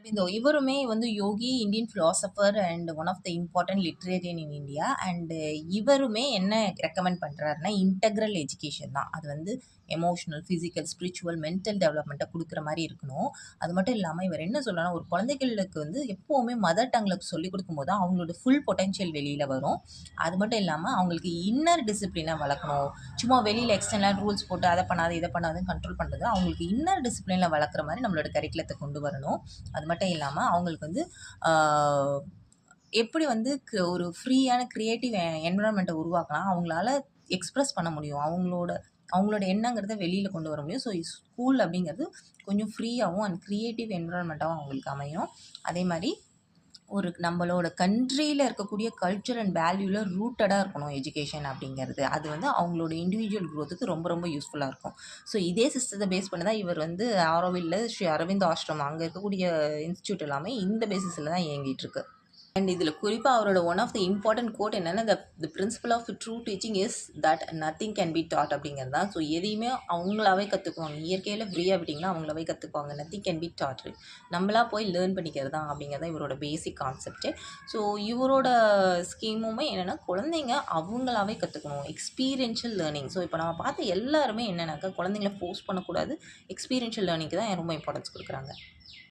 அரவிந்தோ இவருமே வந்து yogi, Indian philosopher and one of the important literarian in India. And இவருமே என்ன ரெக்கமெண்ட் பண்றாருன்னா, இன்டெக்ரல் எஜுகேஷன் தான். அது வந்து எமோஷனல், ஃபிசிக்கல், ஸ்பிரிச்சுவல், மென்டல் டெவலப்மெண்ட்டை குடுக்குற மாரி இருக்கணும். அது மட்டும் இல்லாம இவர் என்ன சொல்றார்னா, ஒரு குழந்தைகளுக்கு வந்து எப்பவுமே மதர் டங்ல சொல்லிக் குடுக்கும்போது தான் அவங்களோட ஃபுல் பொட்டன்ஷியல் வெளியில வரும். அது மட்டும் இல்லாம அவங்களுக்கு இன்னர் டிசிப்ளின வளர்க்கணும். சும்மா வெளியில எக்ஸ்டர்னலா ரூல்ஸ் போட்டு அத பண்ணாத, இத பண்ணாதன்னு கண்ட்ரோல் பண்றது, அவங்களுக்கு இன்னர் டிசிப்ளின்ல வளர்க்குற மாரி நம்மளோட கரிக்குலத்த கொண்டு வரணும். அது மட்டும் இல்லாம அவங்களுக்கு வந்து ஆ எப்படி வந்து ஒரு ஃப்ரீயான கிரியேட்டிவ் என்விரான்மெண்ட்ட உருவாக்கலாம், அவங்களால எக்ஸ்பிரஸ் பண்ண முடியும். அவங்களோட அவங்களோட எண்ணங்கிறத வெளியில கொண்டு வர முடியும். ஸோ ஸ்கூல் அப்படிங்கிறது கொஞ்சம் ஃப்ரீயாவும் அண்ட் கிரியேட்டிவ் என்விரான்மெண்ட்டாவும் அவங்களுக்கு அமையும். அதே மாரி ஒரு நம்மளோட கண்ட்ரியில இருக்கக்கூடிய கல்ச்சர் அண்ட் வேல்யூல ரூட்டடா இருக்கணும் எஜுகேஷன் அப்படிங்கிறது. அது வந்து அவங்களோட இண்டிவிஜுவல் குரோத்துக்கு ரொம்ப ரொம்ப யூஸ்ஃபுல்லா இருக்கும். ஸோ இதே சிஸ்டத்த பேஸ் பண்ணி தான் இவர் வந்து ஆரோவில்ல ஸ்ரீ அரவிந்த் ஆஷ்ரம் அங்க இருக்கக்கூடிய இன்ஸ்டிடியூட் எல்லாமே இந்த பேசிஸ்ல தான் இயங்கிட்டு இருக்கு. அண்ட் இதில குறிப்பா அவரோட one of the important quote என்னன்னா, the principle of true teaching is that nothing can be taught அப்படிங்கிறது தான். ஸோ எதையுமே அவங்களாவே கத்துக்குவாங்க. இயற்கையில ஃப்ரீயா விட்டீங்கன்னா அவங்களாவே கத்துக்குவாங்க. Nothing can be taught. நம்மளா போய் லேர்ன் பண்ணிக்கிறது தான் அப்படிங்கிறது தான் இவரோட பேசிக் கான்செப்ட்டே. ஸோ இவரோட ஸ்கீமுமே என்னன்னா, குழந்தைங்க அவங்களாவே கத்துக்கணும். Experiential learning. ஸோ இப்போ நம்ம பார்த்த எல்லாருமே என்னன்னாக்கா, குழந்தைங்கள ஃபோர்ஸ் பண்ணக்கூடாது. எக்ஸ்பீரியன்ஷியல் லேர்னிங்க்கு தான் ரொம்ப இம்பார்ட்டன்ஸ் குடுக்குறாங்க.